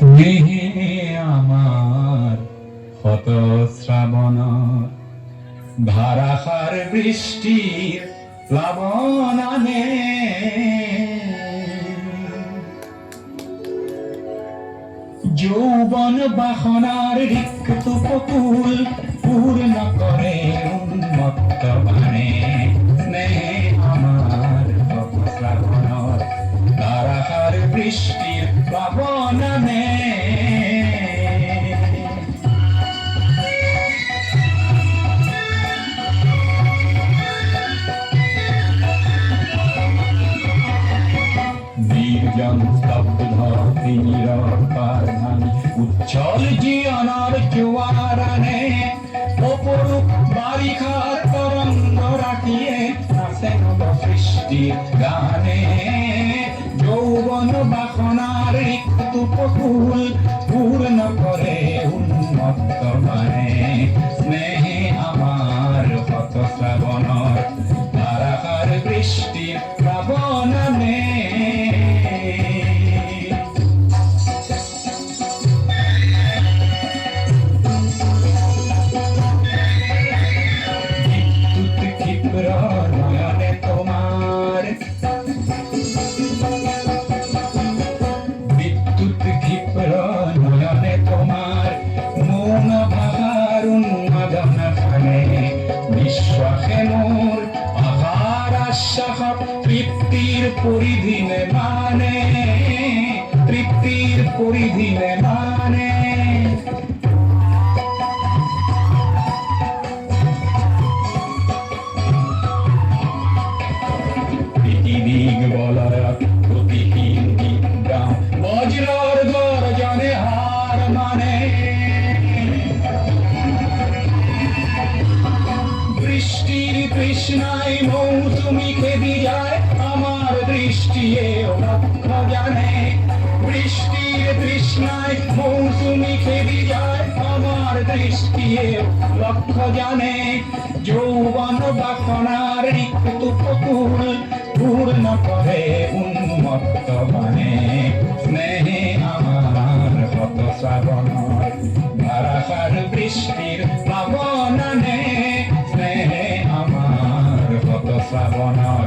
স্নেহে আমার হত শ্রাবণ ধারাসার বৃষ্টির প্লাবন আনে যৌবন বাসনার রিক্ত উপকূল পূর্ণ করে উন্মত্ত বাণে স্নেহে আমার হত শ্রাবণ ধারাসার বৃষ্টির প্লাবন আনে নির্জন স্তব্ধ নীরব উচ্ছল জীবনের জোয়ার আনে অপরূপ বারিখার তরঙ্গ রাখিয়ে নাচেন সৃষ্টির গানে যৌবন বাসনার রিক্ত উপকূল পূর্ণ করে উন্মত্ত মানে স্নেহে আমার হত শ্রাবণর ধারাসার বৃষ্টির প্লাবন আনে তৃপ্তির পরিধিনে মানে তৃপ্তির পরিধিনে মানে দিক বলয়ক প্রতিহীন বিদ্যাম বজ্রর গর্জনে হার মানে বৃষ্টির তৃষ্ণায় মৌসুমি খেদি যায় আমার দৃষ্টি লক্ষ্য জানে বৃষ্টির তৃষ্ণায় মৌসুমি খেদি যায় আমার দৃষ্টি লক্ষ্য জানে যৌবন বাসনার রিক্ত উপকূল পূর্ণ করে উন্মত্ত মানে স্নেহে আমার হত শ্রাবণ ধারাসার বৃষ্টির প্লাবন আনে স্নেহে আমার হত শ্রাবণর